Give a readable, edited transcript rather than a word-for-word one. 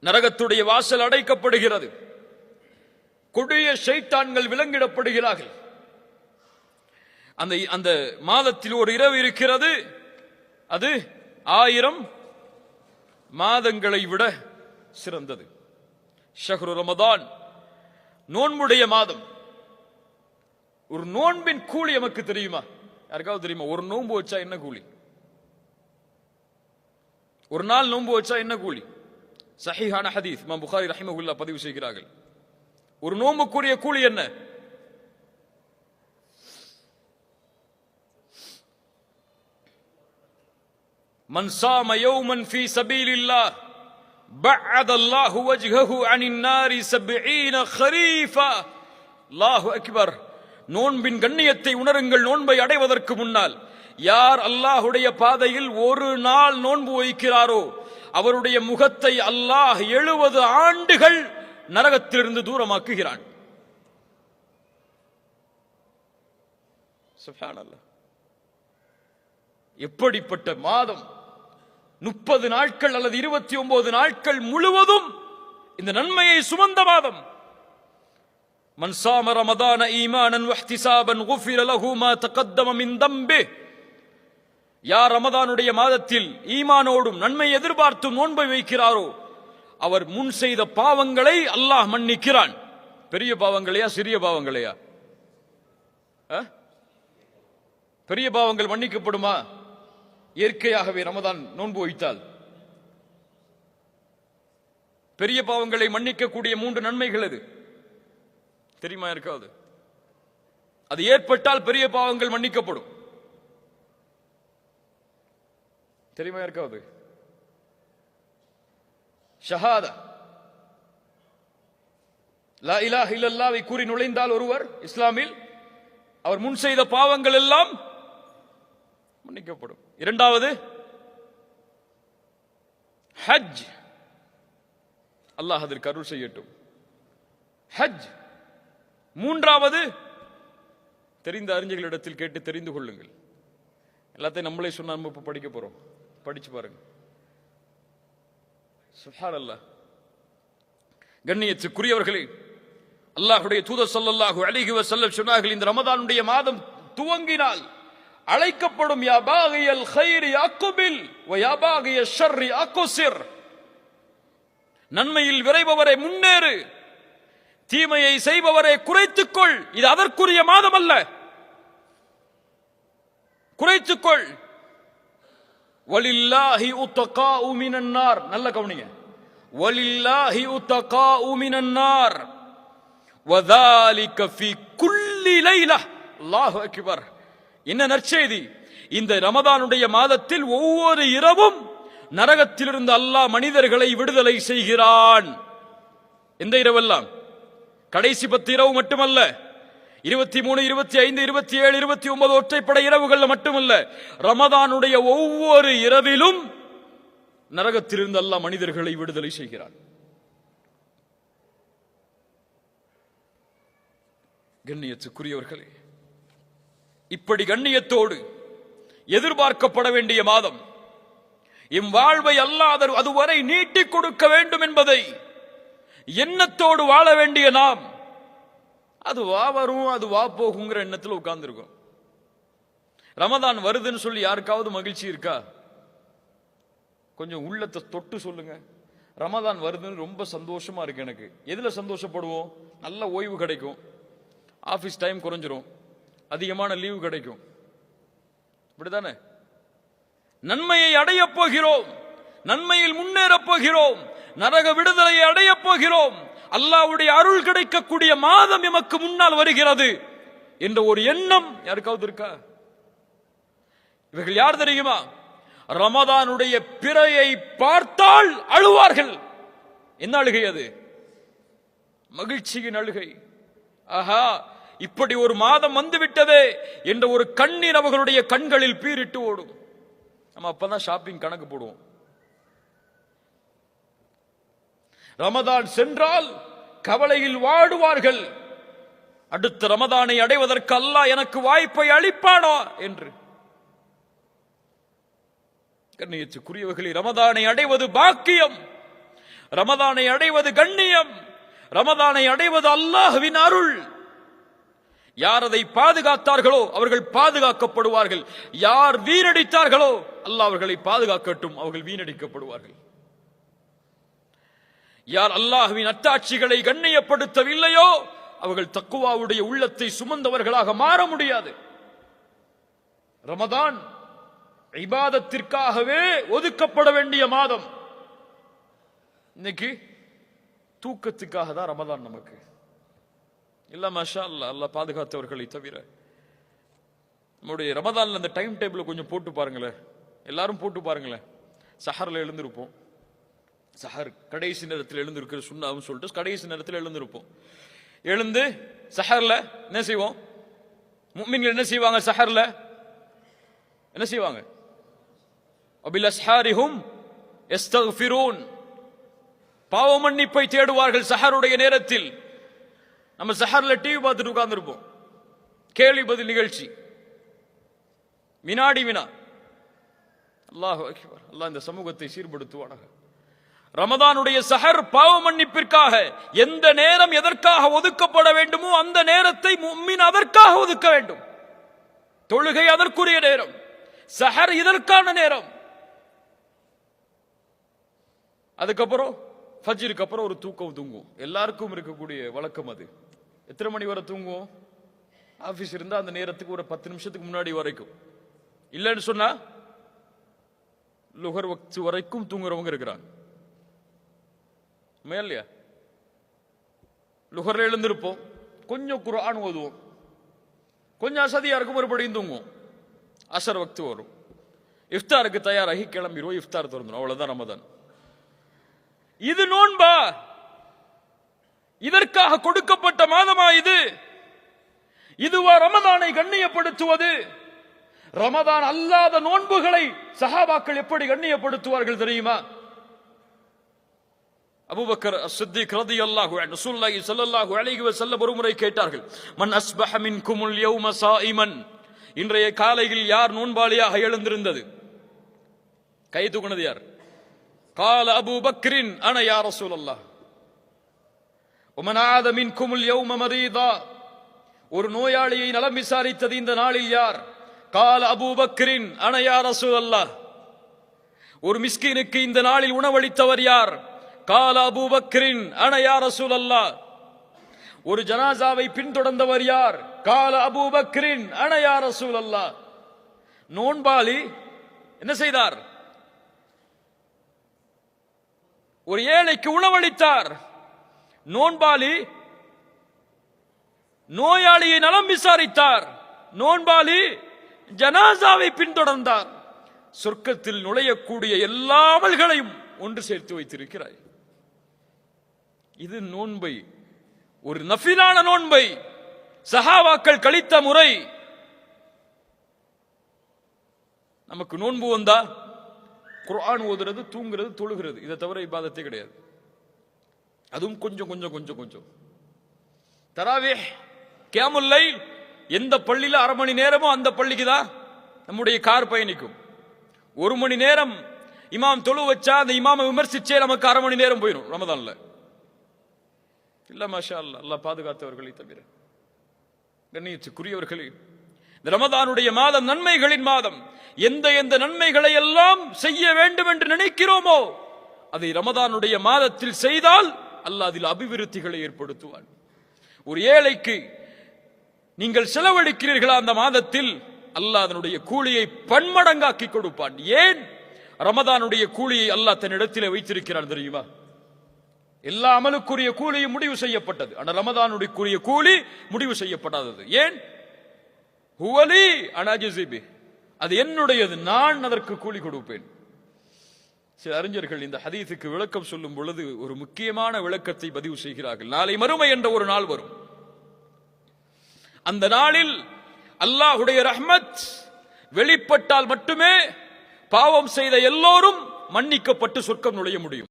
நரகத்துடைய வாசல் அடைக்கப்படுகிறது. கொடிய ஷைத்தான்கள் விலங்கிடப்படுகிறார்கள். அந்த மாதத்தில் ஒரு இரவு இருக்கிறது, அது 1000 மாதங்களை விட சிறந்தது. ஷஹ்ரு ரமதான், நோன்புடைய மாதம். ஒரு நோன்பின் கூலி நமக்கு தெரியுமா? யாருக்காவது தெரியுமா? ஒரு நோன்பு வச்சா என்ன கூலி? ஒரு நாள் நோன்பு வச்சா என்ன கூலி? சஹீஹான ஹதீஸ் இமாம் புகாரி ரஹிமஹுல்லாஹ் பதிவு செய்கிறார்கள். ஒரு நோன்புக்குரிய கூலி என்ன? மன் ஸாம யௌமன் ஃபீ ஸபீலில்லாஹ் பஅதல்லாஹு வஜ்ஹஹு அனின் நாரி 70 கரீஃபா. அல்லாஹு அக்பர். நோன்பின் கண்ணியத்தை உணருங்கள். நோன்பை அடைவதற்கு முன்னால் யார் அல்லாஹுடைய பாதையில் ஒரு நாள் நோன்பு வைக்கிறாரோ அவருடைய முகத்தை அல்லாஹ் 70 ஆண்டுகள் நரகத்திலிருந்து தூரமாக்குகிறான். சுப்ஹானல்லாஹ். எப்படிப்பட்ட மாதம்! 30 நாட்கள் அல்லது 29 நாட்கள் முழுவதும் இந்த நன்மையை சுமந்த மாதம். மன் ஸாம ரமதான ஈமானன் வஹ்திஸாபன் குஃபிர லஹு மா தகத்தம மின் தம்பிஹ். யார் ரமதானுடைய மாதத்தில் ஈமானோடும் நன்மை எதிர்பார்த்தும் நோன்பை வைக்கிறாரோ அவர் முன் செய்த பாவங்களை அல்லாஹ் மன்னிக்கிறான். பெரிய பாவங்களையா சிறிய பாவங்களையா? பெரிய பாவங்கள் மன்னிக்கப்படுமா? இயற்கையாகவே ரமதான் நோன்பு வைத்தால் பெரிய பாவங்களை மன்னிக்கக்கூடிய 3 நன்மைகள் அது தெரியுமா? இருக்காது. அது ஏற்பட்டால் பெரிய பாவங்கள் மன்னிக்கப்படும். தெரியுமா? இருக்காது. ஷஹாதா, லா இலாஹ இல்லல்லாஹ்வை கூறி நுழைந்தால் ஒருவர் இஸ்லாமில் அவர் முன் செய்த பாவங்கள் எல்லாம் மன்னிக்கப்படும். இரண்டாவது ஹஜ். அல்லாஹ் அதற்கு அருள் செய்யட்டும். ஹஜ். மூன்றாவது தெரிந்த அறிஞர்களிடத்தில் கேட்டு தெரிந்து கொள்ளுங்கள். எல்லாத்தையும் நம்மளே சொன்னா நம்ம இப்ப படிக்க போறோம். படிச்சு பாருங்க. சுப்ஹானல்லாஹ். கண்ணியத்துக்குரியவர்களே, அல்லாஹ்வுடைய தூதர் ஸல்லல்லாஹு அலைஹி வஸல்லம் சொன்னார்கள், இந்த ரமதானுடைய மாதம் துவங்கினால் அழைக்கப்படும் யா பாகியல் கைரி அக்பில் வ யா பாகிய ஷர்ரி அக்ஸிர். நன்மையில் விரைபவரை முன்னேறு, தீமையை செய்பவரை குறைத்துக்கொள். இது அதற்குரிய மாதம் அல்ல. குறைத்துக்கொள். வலில்லாஹி உத்தகாஉ மினன் நார். நல்ல கவனிங்க. வலில்லாஹி உத்தகாஉ மினன் நார் வதாலிக ஃபீ குல்லி லைலா. அல்லாஹு அக்பர். என்ன நற்செய்தி! இந்த ரமதானுடைய மாதத்தில் ஒவ்வொரு இரவும் நரகத்திலிருந்து அல்லாஹ் மனிதர்களை விடுதலை செய்கிறான். எந்த இரவெல்லாம்? கடைசி 10 இரவு மட்டுமல்ல, 23, 25, 27, 29 ஒற்றைப்படை இரவுகள் மட்டுமல்ல, ரமதானுடைய ஒவ்வொரு இரவிலும் நரகத்திலிருந்து அல்லாஹ் மனிதர்களை விடுதலை செய்கிறான். கண்ணியத்துக்குரியவர்களே, இப்படி கண்ணியத்தோடு எதிர்பார்க்கப்பட வேண்டிய மாதம், எம் வாழ்வை அல்லாஹ் அதுவரை நீட்டிக் கொடுக்க வேண்டும் என்பதை எண்ணத்தோடு வாழ வேண்டிய நாம், அது வா வரும் அது வா போகுங்கிற எண்ணத்தில் உட்கார்ந்து இருக்கோம். ரமதான் வருதுன்னு சொல்லி யாருக்காவது மகிழ்ச்சி இருக்கா? கொஞ்சம் உள்ளத்தை தொட்டு சொல்லுங்க. ரமதான் வருதுன்னு ரொம்ப சந்தோஷமா இருக்கு எனக்கு. எதுல சந்தோஷப்படுவோம்? நல்ல ஓய்வு கிடைக்கும், ஆபீஸ் டைம் குறைஞ்சிரும், அதிகமான லீவு கிடைக்கும். இப்படிதானே? நன்மையை அடைய போகிறோம், நன்மையில் முன்னேற போகிறோம், நரக விடுதலையை அடைய போகிறோம், அல்லாஹ்வுடைய அருள் கிடைக்கக்கூடிய மாதம் எமக்கு முன்னால் வருகிறது என்ற ஒரு எண்ணம் யாருக்காவது இருக்கா? இவர்கள் யார் தெரியுமா? ரமதானுடைய பிறையை பார்த்தால் அழுவார்கள். என்ன அழுகை அது? மகிழ்ச்சியின் அழுகை. ஆஹா, இப்படி ஒரு மாதம் வந்துவிட்டதே என்ற ஒரு கண்ணீர் அவர்களுடைய கண்களில் பீரிட்டு ஓடும். நம்ம அப்பதான் ஷாப்பிங் கணக்கு போடுவோம். ரமதான் சென்றால் கவலையில் வாடுவார்கள். அடுத்த ரமதானை அடைவதற்கு அல்லாஹ் எனக்கு வாய்ப்பை அளிப்பானா என்று. கண்ணியத்துக்குரியவர்களே, ரமதானை அடைவது பாக்கியம். ரமதானை அடைவது கண்ணியம், ரமதானை அடைவது அல்லாஹ்வின் அருள். யார் அதை பாதுகாத்தார்களோ அவர்கள் பாதுகாக்கப்படுவார்கள். யார் வீணடித்தார்களோ அல்லாஹ் அவர்களை பாதுகாக்கட்டும், அவர்கள் வீணடிக்கப்படுவார்கள். யார் அல்லாஹ்வின் அத்தாட்சிகளை கண்ணியப்படுத்தவில்லையோ அவர்கள் தக்குவாவுடைய உள்ளத்தை சுமந்தவர்களாக மாற முடியாது. ரமதான் இபாதத்திற்காகவே ஒதுக்கப்பட வேண்டிய மாதம். இன்னைக்கு தூக்கத்துக்காக தான் ரமதான் நமக்கு இல்ல. மாஷா அல்லாஹ், அல்லாஹ் பாதுகாத்தவர்களை தவிர. நம்முடைய ரமதான்ல அந்த டைம் டேபிள் கொஞ்சம் போட்டு பாருங்களேன், எல்லாரும் போட்டு பாருங்களேன். சஹர்ல எழுந்திருப்போம், சஹர் கடைசி நேரத்தில் எழுந்திருக்கிற சுண்ணாவும் சொல்லிட்டு கடைசி நேரத்தில் எழுந்திருப்போம். எழுந்து சஹர்ல என்ன செய்வோம்? முஃமின்கள் என்ன செய்வாங்க? சஹர்ல என்ன செய்வாங்க? அபில் அஸ்ஹாரிஹும் யஸ்தக்ஃபிரூன், பாவ மன்னிப்பை தேடுவார்கள் சஹருடைய நேரத்தில். நம்ம சஹர்ல டிவி பார்த்துட்டு உட்கார்ந்துருப்போம், கேள்வி பதில் நிகழ்ச்சி, வினாடி வினா. அல்லாஹு அக்பர். அல்லாஹ் இந்த சமூகத்தை சீர்படுத்துவானாக. ரமதானுடைய சஹர் பாவ மன்னிப்பிற்காக. எந்த நேரம் எதற்காக ஒதுக்கப்பட வேண்டுமோ அந்த நேரத்தை முஃமின் அதற்காக ஒதுக்க வேண்டும். தொழுகை அதற்குரிய நேரம், சஹர் இதற்கான நேரம். அதுக்கப்புறம் ஃபஜ்ருக்கு அப்புறம் ஒரு தூக்கம் தூங்குவோம். எல்லாருக்கும் இருக்கக்கூடிய வழக்கம் அது. எத்தனை மணி வரை தூங்குவோம்? ஆபீஸ் இருந்தா அந்த நேரத்துக்கு ஒரு 10 நிமிஷத்துக்கு முன்னாடி வரைக்கும். இல்லைன்னு சொன்னா லுகர் வக்த் வரைக்கும் தூங்குறவங்க இருக்கிறாங்க. இல்லையா? லுகர்ல எழுந்திருப்போம், கொஞ்சம் குர்ஆன் ஓதுவோம், கொஞ்சம் அசதியா இருக்கும், மறுபடியும் தூங்குவோம். அசர் வக்து வரும், இஃப்தாருக்கு தயாராகி கிளம்பிடுவோம், இஃப்தார் திறந்துடும். அவ்வளவுதான் ரமதான். இது நோன்பா? இதற்காக கொடுக்கப்பட்ட மாதமா இது? இதுவா ரமதானை கண்ணியப்படுத்துவது? ரமதான் அல்லாத நோன்புகளை சஹாபாக்கள் எப்படி கண்ணியப்படுத்துவார்கள் தெரியுமா? அபூபக்கர் அஸ்-சித்தீக் ரலியல்லாஹு அன்ஹு ரசூலுல்லாஹி ஸல்லல்லாஹு அலைஹி வஸல்லம் ஒருமுறை கேட்டார்கள், மன் அஸ்பஹ மின்குமுல் யௌம ஸாயிமன், இன்றைய காலையில் யார் நோன்பாளியாக எழுந்திருந்தது? கை தூக்குனது யார்? قال أبو بكر أنا يا رسول الله. ومن عاد منكم اليوم مريضا, ஒரு நோயாளியை நலம் விசாரித்தது இந்த நாளில் யார்? قال أبو بكر أنا يا رسول الله. ஒரு மிஸ்கீனுக்கு இந்த நாளில் உணவளித்தவர் யார்? قال أبو بكر أنا يا رسول الله. ஒரு ஜனாசாவை பின்தொடர்ந்தவர் யார்? قال أبو بكر أنا يا رسول الله. நோன்பாளி என்ன செய்தார்? ஒரு ஏழைக்கு உணவளித்தார். நோன்பாளி நோயாளியை நலம் விசாரித்தார். நோன்பாளி ஜனாசாவை பின்தொடர்ந்தார். சொர்க்கத்தில் நுழையக்கூடிய எல்லா அமல்களையும் ஒன்று சேர்த்து வைத்திருக்கிறாய். இது நோன்பை, ஒரு நஃபிலான நோன்பை சஹாபாக்கள் கழித்த முறை. நமக்கு நோன்பு வந்தா குர்ஆன் ஓதுறது, தூங்குறது, தொழுகிறது, இதை தவிர இபாதத்தே கிடையாது. அதுவும் கொஞ்சம் கொஞ்சம் கொஞ்சம் கொஞ்சம். தராவீஹ், கியாமுல் லைல் எந்த பள்ளியில 1/2 மணி நேரமோ அந்த பள்ளிக்கு தான் நம்முடைய கார் பயணிக்கும். 1 மணி நேரம் இமாம் தொழு வச்சா அந்த இமாமை விமர்சிச்சே நமக்கு 1/2 மணி நேரம் போயிடும் ரமதான்ல. இல்ல மாஷா அல்லாஹ், அல்லாஹ் பாதுகாத்தவர்களை தவிர. கண்ணியத்துக்குரியவர்களே, இந்த ரமதானுடைய மாதம் நன்மைகளின் மாதம். எந்த எந்த நன்மைகளை எல்லாம் செய்ய வேண்டும் என்று நினைக்கிறோமோ அதை ரமதானுடைய மாதத்தில் செய்தால் அல்லாஹ் அதில் அபிவிருத்திகளை ஏற்படுத்துவான். ஒரு ஏழைக்கு நீங்கள் செலவழிக்கிறீர்களா அந்த மாதத்தில், அல்லாஹ் அதனுடைய கூலியை பன்மடங்காக்கி கொடுப்பான். ஏன்? ரமதானுடைய கூலியை அல்லாஹ் தன்னிடத்திலே வைத்திருக்கிறான் தெரியுமா? எல்லா அமலுக்குரிய கூலியும் முடிவு செய்யப்பட்டது, ஆனால் ரமதானுடைய கூலி முடிவு செய்யப்படாதது. ஏன்? ஹுவலி அனாஜிபி, அது என்னுடையது, நான் அதற்கு கூலி கொடுப்பேன். சில அறிஞர்கள் இந்த ஹதீஸுக்கு விளக்கம் சொல்லும் பொழுது ஒரு முக்கியமான விளக்கத்தை பதிவு செய்கிறார்கள். நாளை மறுமை என்ற ஒரு நாள் வரும். அந்த நாளில் அல்லாஹ்வுடைய ரஹ்மத் வெளிப்பட்டால் மட்டுமே பாவம் செய்த எல்லோரும் மன்னிக்கப்பட்டு சொர்க்கம் நுழைய முடியும்.